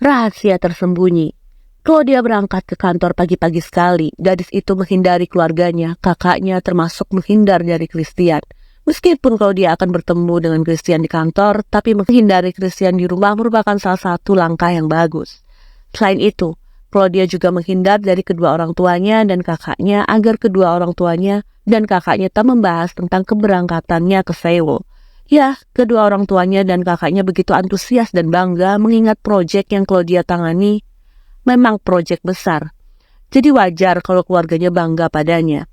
Rahasia tersembunyi. Claudia berangkat ke kantor pagi-pagi sekali. Gadis itu menghindari keluarganya, kakaknya termasuk menghindar dari Christian. Meskipun Claudia akan bertemu dengan Christian di kantor, tapi menghindari Christian di rumah merupakan salah satu langkah yang bagus. Selain itu, Claudia juga menghindar dari kedua orang tuanya dan kakaknya agar kedua orang tuanya dan kakaknya tak membahas tentang keberangkatannya ke Seoul. Ya, kedua orang tuanya dan kakaknya begitu antusias dan bangga mengingat proyek yang Claudia tangani memang proyek besar. Jadi wajar kalau keluarganya bangga padanya.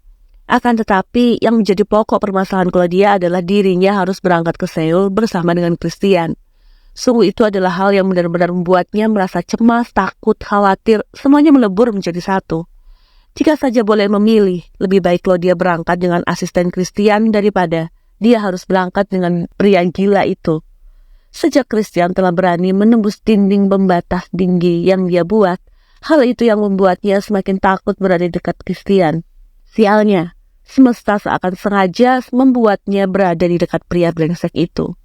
Akan tetapi, yang menjadi pokok permasalahan Claudia adalah dirinya harus berangkat ke Seoul bersama dengan Christian. Sungguh itu adalah hal yang benar-benar membuatnya merasa cemas, takut, khawatir, semuanya melebur menjadi satu. Jika saja boleh memilih, lebih baik Claudia berangkat dengan asisten Christian daripada dia harus berangkat dengan pria gila itu. Sejak Christian telah berani menembus dinding pembatas tinggi yang dia buat, hal itu yang membuatnya semakin takut berada di dekat Christian. Sialnya, semesta seakan sengaja membuatnya berada di dekat pria brengsek itu.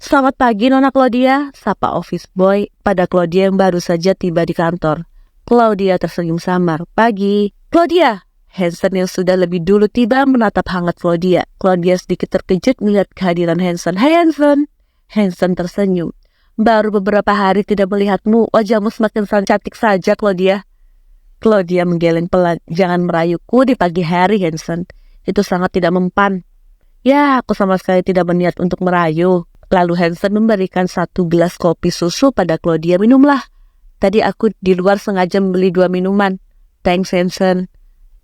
"Selamat pagi, Nona Claudia," sapa office boy pada Claudia yang baru saja tiba di kantor. Claudia tersenyum samar. "Pagi, Claudia." Hansen yang sudah lebih dulu tiba menatap hangat Claudia. Claudia sedikit terkejut melihat kehadiran Hansen. "Hai Hansen." Hansen tersenyum. "Baru beberapa hari tidak melihatmu, wajahmu semakin cantik saja, Claudia." Claudia menggeleng pelan. "Jangan merayuku di pagi hari, Hansen. Itu sangat tidak mempan." "Ya, aku sama sekali tidak berniat untuk merayu." Lalu Hansen memberikan 1 gelas kopi susu pada Claudia. "Minumlah. Tadi aku di luar sengaja membeli 2 minuman." "Thanks, Hansen."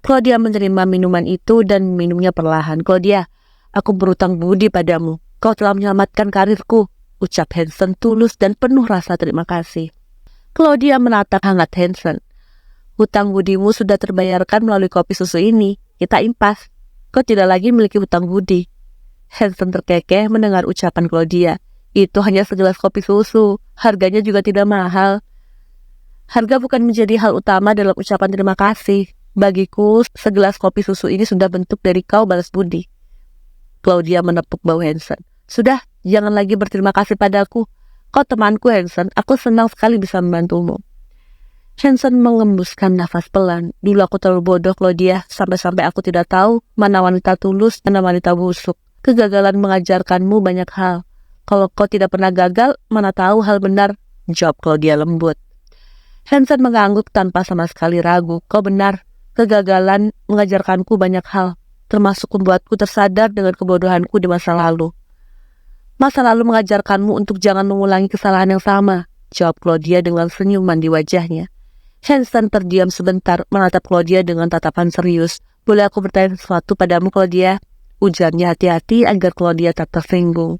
Claudia menerima minuman itu dan minumnya perlahan. "Claudia, aku berutang budi padamu. Kau telah menyelamatkan karirku," ucap Hansen tulus dan penuh rasa terima kasih. Claudia menatap hangat Hansen. "Hutang budimu sudah terbayarkan melalui kopi susu ini. Kita impas. Kau tidak lagi memiliki hutang budi." Hansen terkekeh mendengar ucapan Claudia. "Itu hanya segelas kopi susu. Harganya juga tidak mahal." "Harga bukan menjadi hal utama dalam ucapan terima kasih. Bagiku, segelas kopi susu ini sudah bentuk dari kau balas budi." Claudia menepuk bahu Hansen. "Sudah, jangan lagi berterima kasih padaku. Kau temanku, Hansen. Aku senang sekali bisa membantumu." Hansen mengembuskan nafas pelan. "Dulu aku terlalu bodoh, Claudia. Sampai-sampai aku tidak tahu mana wanita tulus, mana wanita busuk. Kegagalan mengajarkanmu banyak hal. Kalau kau tidak pernah gagal, mana tahu hal benar," jawab Claudia lembut. Hansen mengangguk tanpa sama sekali ragu. "Kau benar. Kegagalan mengajarkanku banyak hal, termasuk membuatku tersadar dengan kebodohanku di masa lalu." "Masa lalu mengajarkanmu untuk jangan mengulangi kesalahan yang sama," jawab Claudia dengan senyuman di wajahnya. Hansen terdiam sebentar menatap Claudia dengan tatapan serius. "Boleh aku bertanya sesuatu padamu, Claudia?" ujarnya hati-hati agar Claudia tak tersinggung.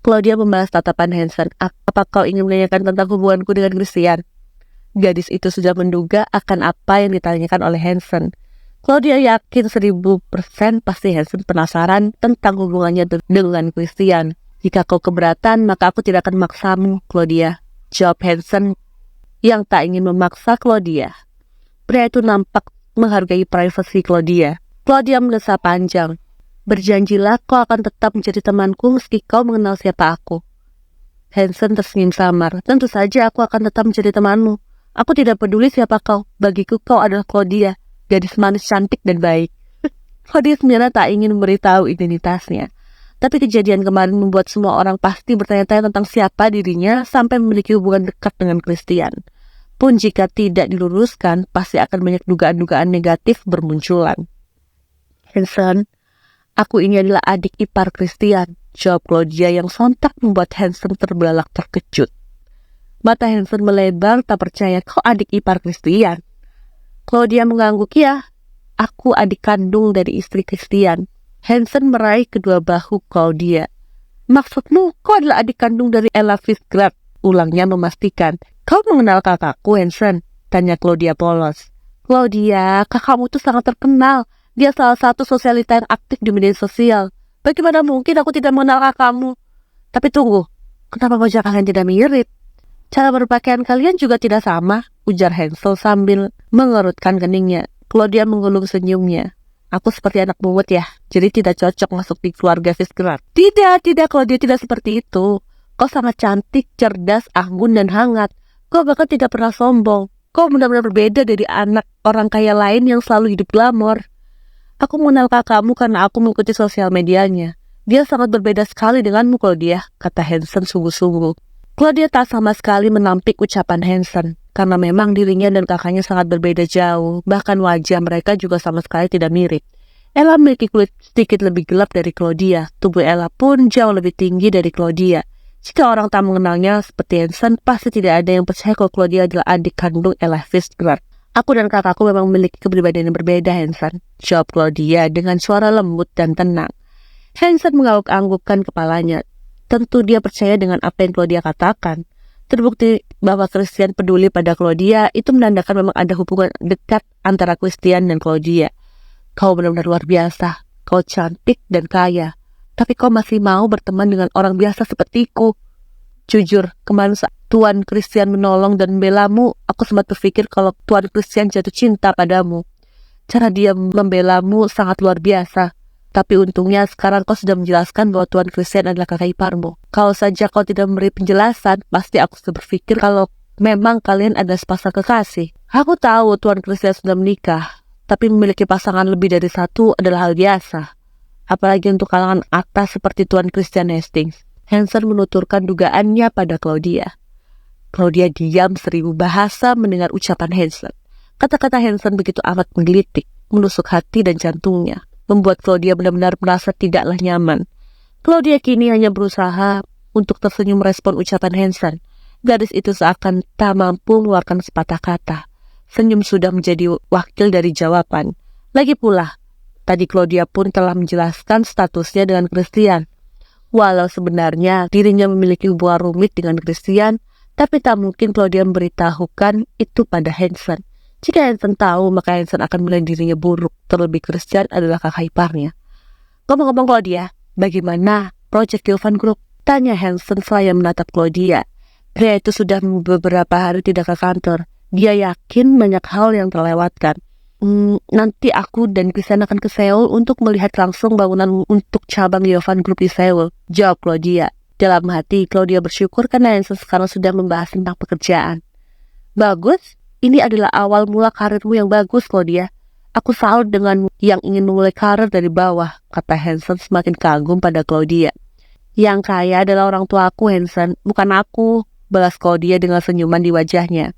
Claudia membalas tatapan Hansen. "Apa kau ingin menanyakan tentang hubunganku dengan Christian?" Gadis itu sudah menduga akan apa yang ditanyakan oleh Hansen. Claudia yakin 1000% pasti Hansen penasaran tentang hubungannya dengan Christian. "Jika kau keberatan, maka aku tidak akan memaksamu, Claudia," jawab Hansen yang tak ingin memaksa Claudia. Pria itu nampak menghargai privasi Claudia. Claudia mengesah panjang. "Berjanjilah kau akan tetap menjadi temanku meski kau mengenal siapa aku." Hansen tersenyum samar. "Tentu saja aku akan tetap menjadi temanmu. Aku tidak peduli siapa kau. Bagiku kau adalah Claudia, gadis manis cantik dan baik." Claudia sebenarnya tak ingin memberitahu identitasnya. Tapi kejadian kemarin membuat semua orang pasti bertanya-tanya tentang siapa dirinya sampai memiliki hubungan dekat dengan Christian. Pun jika tidak diluruskan, pasti akan banyak dugaan-dugaan negatif bermunculan. "Hansen, aku ini adalah adik ipar Christian," jawab Claudia yang sontak membuat Hansen terbelalak terkejut. Mata Hansen melebar tak percaya. "Kau adik ipar Christian?" Claudia mengangguk. "Ya, aku adik kandung dari istri Christian." Hansen meraih kedua bahu Claudia. "Maksudmu kau adalah adik kandung dari Ella Fisgrad?" ulangnya memastikan. "Kau mengenal kakakku, Hansen?" tanya Claudia polos. "Claudia, kakakmu itu sangat terkenal. Dia salah satu sosialita yang aktif di media sosial. Bagaimana mungkin aku tidak mengenal kakakmu?" "Tapi tunggu, kenapa wajah kalian tidak mirip? Cara berpakaian kalian juga tidak sama," ujar Hansel sambil mengerutkan keningnya. Claudia menggulung senyumnya. "Aku seperti anak pungut ya, jadi tidak cocok masuk di keluarga Fisgrad." Tidak, Claudia tidak seperti itu. Kau sangat cantik, cerdas, anggun, dan hangat. Kau bahkan tidak pernah sombong. Kau benar-benar berbeda dari anak orang kaya lain yang selalu hidup glamor. Aku mengenal kakakmu karena aku mengikuti sosial medianya. Dia sangat berbeda sekali denganmu, Claudia, kata Hansen sungguh-sungguh. Claudia tak sama sekali menampik ucapan Hansen, karena memang dirinya dan kakaknya sangat berbeda jauh, bahkan wajah mereka juga sama sekali tidak mirip. Ella memiliki kulit sedikit lebih gelap dari Claudia, tubuh Ella pun jauh lebih tinggi dari Claudia. Jika orang tak mengenalnya seperti Hansen, pasti tidak ada yang percaya kalau Claudia adalah adik kandung Ella Fitzgerald. Aku dan kakakku memang memiliki kepribadian yang berbeda, Hansen, jawab Claudia dengan suara lembut dan tenang. Hansen mengangguk-anggukkan kepalanya. Tentu dia percaya dengan apa yang Claudia katakan. Terbukti bahwa Christian peduli pada Claudia, itu menandakan memang ada hubungan dekat antara Christian dan Claudia. Kau benar-benar luar biasa. Kau cantik dan kaya. Tapi kau masih mau berteman dengan orang biasa sepertiku. Jujur, kemarin saat Tuan Christian menolong dan membelamu, aku sempat berpikir kalau Tuan Christian jatuh cinta padamu. Cara dia membelamu sangat luar biasa. Tapi untungnya sekarang kau sudah menjelaskan bahwa Tuan Christian adalah kakak iparmu. Kalau saja kau tidak memberi penjelasan, pasti aku sudah berpikir kalau memang kalian adalah sepasang kekasih. Aku tahu Tuan Christian sudah menikah, tapi memiliki pasangan lebih dari satu adalah hal biasa. Apalagi untuk kalangan atas seperti Tuan Christian Hastings. Hansen menuturkan dugaannya pada Claudia. Claudia diam 1000 bahasa mendengar ucapan Hansen. Kata-kata Hansen begitu amat menggelitik, menusuk hati dan jantungnya, membuat Claudia benar-benar merasa tidaklah nyaman. Claudia kini hanya berusaha untuk tersenyum merespon ucapan Hansen. Gadis itu seakan tak mampu mengeluarkan sepatah kata. Senyum sudah menjadi wakil dari jawaban. Lagi pula, tadi Claudia pun telah menjelaskan statusnya dengan Christian. Walau sebenarnya dirinya memiliki hubungan rumit dengan Christian, tapi tak mungkin Claudia memberitahukan itu pada Hansen. Jika Hansen tahu, maka Hansen akan menilai dirinya buruk, terlebih Christian adalah kakak iparnya. Ngomong-ngomong Claudia, bagaimana proyek Gilvan Group? Tanya Hansen selaya menatap Claudia. Pria itu sudah beberapa hari tidak ke kantor. Dia yakin banyak hal yang terlewatkan. Nanti aku dan Christian akan ke Seoul untuk melihat langsung bangunan untuk cabang Gilvan Group di Seoul, jawab Claudia. Dalam hati, Claudia bersyukur karena Hansen sekarang sudah membahas tentang pekerjaan. Bagus, ini adalah awal mula karirmu yang bagus, Claudia. Aku salut dengan yang ingin memulai karir dari bawah, kata Hansen semakin kagum pada Claudia. Yang kaya adalah orang tuaku, Hansen, bukan aku, balas Claudia dengan senyuman di wajahnya.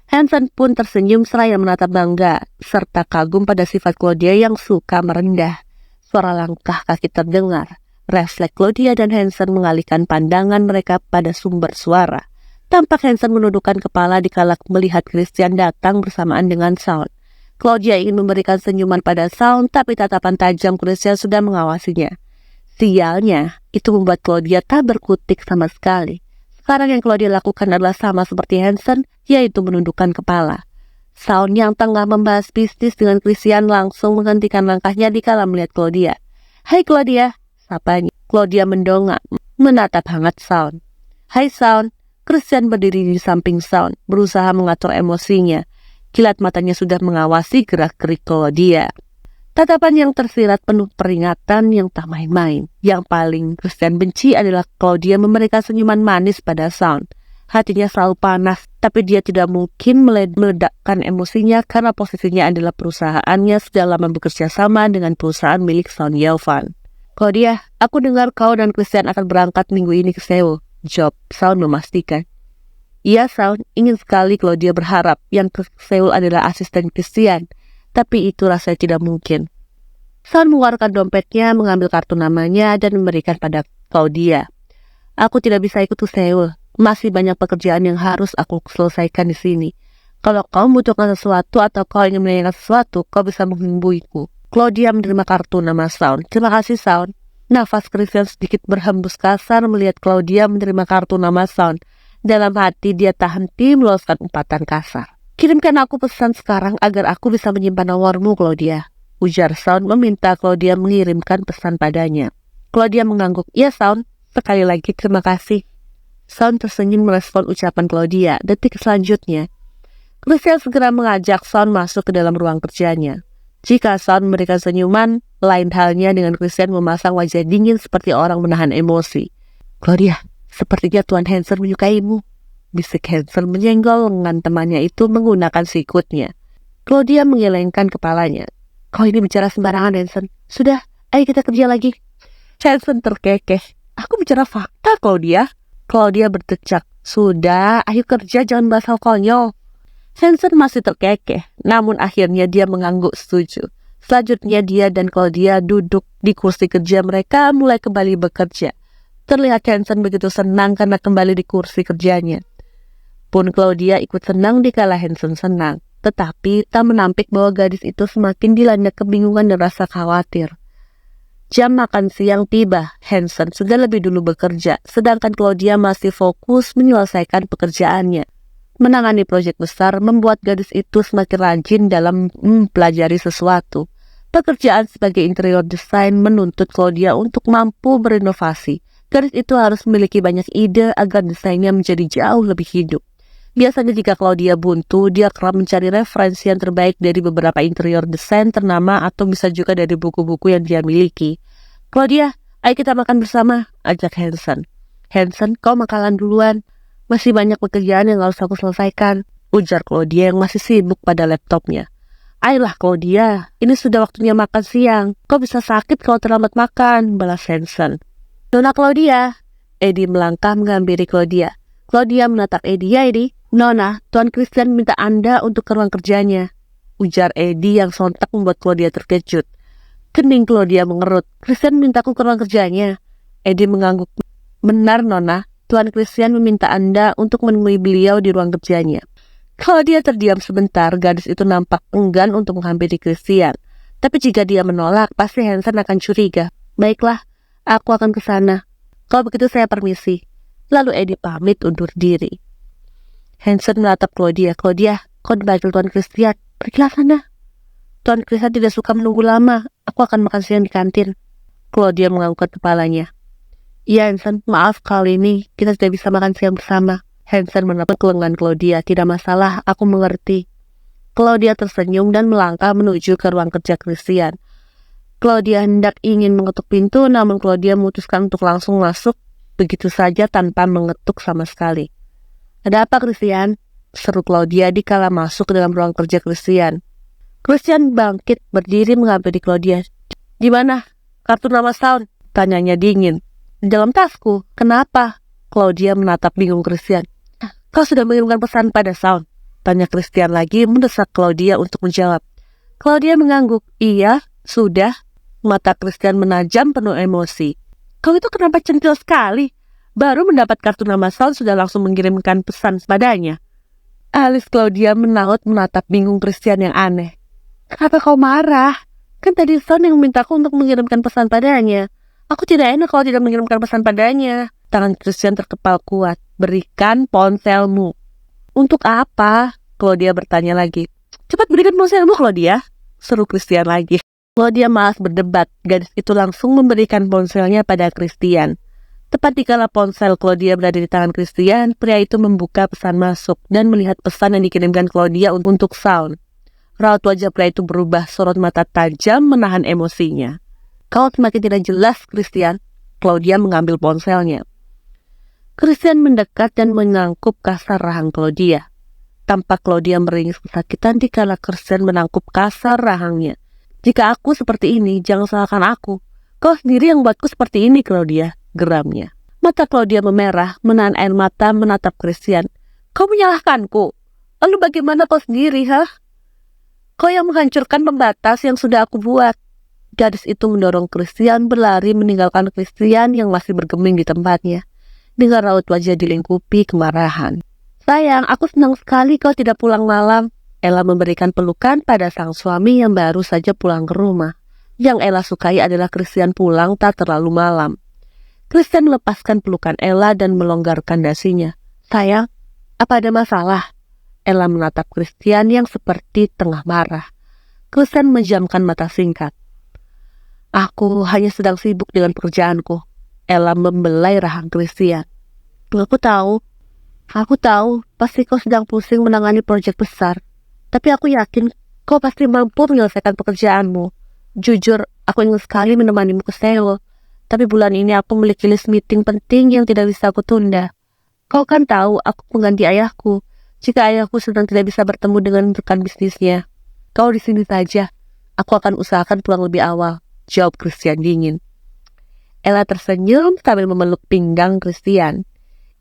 Hansen pun tersenyum seraya menatap bangga, serta kagum pada sifat Claudia yang suka merendah. Suara langkah kaki terdengar. Refleks Claudia dan Hansen mengalihkan pandangan mereka pada sumber suara. Tampak Hansen menundukkan kepala dikala melihat Christian datang bersamaan dengan Sound. Claudia ingin memberikan senyuman pada Sound, tapi tatapan tajam Christian sudah mengawasinya. Sialnya, itu membuat Claudia tak berkutik sama sekali. Sekarang yang Claudia lakukan adalah sama seperti Hansen, yaitu menundukkan kepala. Sound yang tengah membahas bisnis dengan Christian langsung menghentikan langkahnya dikala melihat Claudia. Hai Claudia, sapanya. Claudia mendongak, menatap hangat Sound. Hai Sound. Christian berdiri di samping Sound, berusaha mengatur emosinya. Kilat matanya sudah mengawasi gerak-gerik Claudia. Tatapan yang tersirat penuh peringatan yang tak main-main. Yang paling Christian benci adalah Claudia memberikan senyuman manis pada Sound. Hatinya selalu panas, tapi dia tidak mungkin meledakkan emosinya karena posisinya adalah perusahaannya sudah lama bekerja sama dengan perusahaan milik Sound Yelvan. Claudia, aku dengar kau dan Christian akan berangkat minggu ini ke Seoul, jawab Sound memastikan. Iya Sound, ingin sekali Claudia berharap yang ke Seoul adalah asisten Christian. Tapi itu rasanya tidak mungkin. Sound mengeluarkan dompetnya, mengambil kartu namanya, dan memberikan pada Claudia. Aku tidak bisa ikut ke Seoul. Masih banyak pekerjaan yang harus aku selesaikan di sini. Kalau kau membutuhkan sesuatu atau kau ingin menanyakan sesuatu, kau bisa menghubungiku. Claudia menerima kartu nama Sound. Terima kasih Sound. Nafas Christian sedikit berhembus kasar melihat Claudia menerima kartu nama Sound. Dalam hati dia tak henti meloloskan umpatan kasar. Kirimkan aku pesan sekarang agar aku bisa menyimpan nomormu, Claudia. Ujar Sound meminta Claudia mengirimkan pesan padanya. Claudia mengangguk. Iya Sound, sekali lagi terima kasih. Sound tersenyum merespon ucapan Claudia. Detik selanjutnya, Christian segera mengajak Sound masuk ke dalam ruang kerjanya. Jika Sound memberikan senyuman, lain halnya dengan Christian memasang wajah dingin seperti orang menahan emosi. Claudia, sepertinya Tuan Hansen menyukaimu, bisik Hansen menyenggol lengan temannya itu menggunakan sikutnya. Claudia menggelengkan kepalanya. Kau ini bicara sembarangan, Hansen. Sudah, ayo kita kerja lagi. Hansen terkekeh. Aku bicara fakta, Claudia. Claudia berdecak. Sudah, ayo kerja, jangan bahas hal konyol. Hansen masih terkekeh, namun akhirnya dia mengangguk setuju. Selanjutnya dia dan Claudia duduk di kursi kerja mereka mulai kembali bekerja. Terlihat Hansen begitu senang karena kembali di kursi kerjanya. Pun Claudia ikut senang dikala Hansen senang. Tetapi tak menampik bahwa gadis itu semakin dilanda kebingungan dan rasa khawatir. Jam makan siang tiba, Hansen sudah lebih dulu bekerja, sedangkan Claudia masih fokus menyelesaikan pekerjaannya. Menangani proyek besar membuat gadis itu semakin rajin dalam mempelajari sesuatu. Pekerjaan sebagai interior design menuntut Claudia untuk mampu berinovasi. Gadis itu harus memiliki banyak ide agar desainnya menjadi jauh lebih hidup. Biasanya jika Claudia buntu, dia kerap mencari referensi yang terbaik dari beberapa interior desain ternama atau bisa juga dari buku-buku yang dia miliki. Claudia, ayo kita makan bersama, ajak Hansen. Hansen, kau makanan duluan. Masih banyak pekerjaan yang harus aku selesaikan, ujar Claudia yang masih sibuk pada laptopnya. Ayolah Claudia, ini sudah waktunya makan siang. Kau bisa sakit kalau terlambat makan, balas Hansen. Nona Claudia. Eddie melangkah menghampiri Claudia. Claudia menatap Eddie. Ya Eddie, Nona, Tuan Christian minta Anda untuk ke ruang kerjanya, ujar Eddie yang sontak membuat Claudia terkejut. Kening Claudia mengerut. Christian mintaku ke ruang kerjanya. Eddie mengangguk. Benar Nona, Tuan Christian meminta Anda untuk menemui beliau di ruang kerjanya. Claudia terdiam sebentar, gadis itu nampak enggan untuk menghampiri Christian. Tapi jika dia menolak, pasti Hansen akan curiga. Baiklah, aku akan ke sana. Kalau begitu saya permisi. Lalu Eddie pamit undur diri. Hansen menatap Claudia. Claudia, kau dipanggil Tuan Christian. Pergilah sana. Tuan Christian tidak suka menunggu lama. Aku akan makan siang di kantin. Claudia mengangguk kepalanya. Iya Hansen, maaf kali ini kita tidak bisa makan siang bersama. Hansen menatap lengan Claudia. Tidak masalah, aku mengerti. Claudia tersenyum dan melangkah menuju ke ruang kerja Christian. Claudia hendak ingin mengetuk pintu, namun Claudia memutuskan untuk langsung masuk begitu saja tanpa mengetuk sama sekali. Ada apa Christian? Seru Claudia dikala masuk ke dalam ruang kerja Christian. Christian bangkit berdiri menghampiri Claudia. Di mana? Kartu nama Sound? Tanyanya dingin. Di dalam tasku. Kenapa? Claudia menatap bingung Christian. Kau sudah mengirimkan pesan pada Sound? Tanya Christian lagi mendesak Claudia untuk menjawab. Claudia mengangguk. Iya, sudah. Mata Christian menajam penuh emosi. Kau itu kenapa centil sekali? Baru mendapat kartu nama Sound sudah langsung mengirimkan pesan padanya. Alis Claudia menaut menatap bingung Christian yang aneh. Kenapa kau marah? Kan tadi Sound yang memintaku untuk mengirimkan pesan padanya. Aku tidak enak kalau tidak mengirimkan pesan padanya. Tangan Christian terkepal kuat. Berikan ponselmu. Untuk apa? Claudia bertanya lagi. Cepat berikan ponselmu Claudia, seru Christian lagi. Claudia malas berdebat. Gadis itu langsung memberikan ponselnya pada Christian. Tepat dikala ponsel Claudia berada di tangan Christian, pria itu membuka pesan masuk dan melihat pesan yang dikirimkan Claudia untuk Sound. Raut wajah pria itu berubah, sorot mata tajam menahan emosinya. Kau semakin tidak jelas, Christian. Claudia mengambil ponselnya. Christian mendekat dan menangkup kasar rahang Claudia. Tampak Claudia meringis kesakitan dikala Christian menangkup kasar rahangnya. Jika aku seperti ini, jangan salahkan aku. Kau sendiri yang buatku seperti ini, Claudia. Geramnya. Mata Claudia memerah, menahan air mata menatap Christian. Kau menyalahkanku? Lalu bagaimana kau sendiri, Kau yang menghancurkan pembatas yang sudah aku buat. Gadis itu mendorong Christian berlari meninggalkan Christian yang masih bergeming di tempatnya. Dengan raut wajah dilingkupi kemarahan. Sayang, aku senang sekali kau tidak pulang malam. Ella memberikan pelukan pada sang suami yang baru saja pulang ke rumah. Yang Ella sukai adalah Christian pulang tak terlalu malam. Christian melepaskan pelukan Ella dan melonggarkan dasinya. Sayang, apa ada masalah? Ella menatap Christian yang seperti tengah marah. Christian menjamkan mata singkat. Aku hanya sedang sibuk dengan pekerjaanku. Ella membelai rahang Christian. Aku tahu, pasti kau sedang pusing menangani proyek besar. Tapi aku yakin kau pasti mampu menyelesaikan pekerjaanmu. Jujur, aku ingin sekali menemanimu ke Seoul. Tapi bulan ini aku memiliki list meeting penting yang tidak bisa aku tunda. Kau kan tahu aku pengganti ayahku. Jika ayahku sedang tidak bisa bertemu dengan rekan bisnisnya. Kau di sini saja. Aku akan usahakan pulang lebih awal, jawab Christian dingin. Ella tersenyum sambil memeluk pinggang Christian.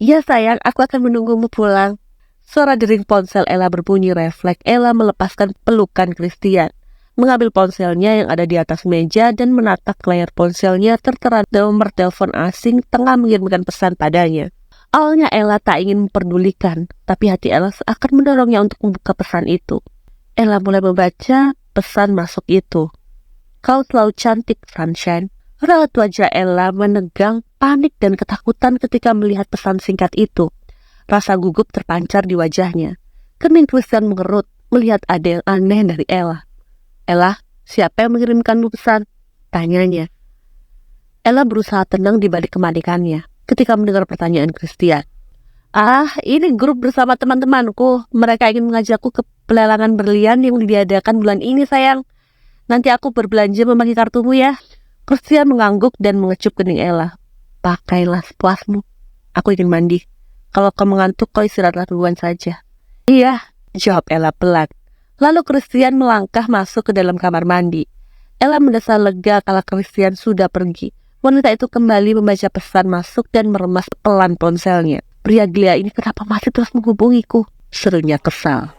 Iya sayang, aku akan menunggumu pulang. Suara dering ponsel Ella berbunyi refleks. Ella melepaskan pelukan Christian, mengambil ponselnya yang ada di atas meja dan menatap layar ponselnya tertera nomor telepon asing tengah mengirimkan pesan padanya. Awalnya Ella tak ingin memperdulikan, tapi hati Ella seakan mendorongnya untuk membuka pesan itu. Ella mulai membaca pesan masuk itu. Kau selalu cantik, Sunshine. Raut wajah Ella menegang, panik dan ketakutan ketika melihat pesan singkat itu. Rasa gugup terpancar di wajahnya. Kening Christian mengerut melihat ada yang aneh dari Ella. Ella, siapa yang mengirimkanmu pesan? Tanyanya. Ella berusaha tenang di balik kepanikannya ketika mendengar pertanyaan Christian. Ini grup bersama teman-temanku. Mereka ingin mengajakku ke pelelangan berlian yang diadakan bulan ini, sayang. Nanti aku berbelanja memakai kartumu ya. Christian mengangguk dan mengecup kening Ella. Pakailah sepuasmu. Aku ingin mandi. Kalau kau mengantuk, kau istirahatlah duluan saja. Iya, jawab Ella pelan. Lalu Christian melangkah masuk ke dalam kamar mandi. Ella merasa lega kala Christian sudah pergi. Wanita itu kembali membaca pesan masuk dan meremas pelan ponselnya. Pria gila ini kenapa masih terus menghubungiku? Serunya kesal.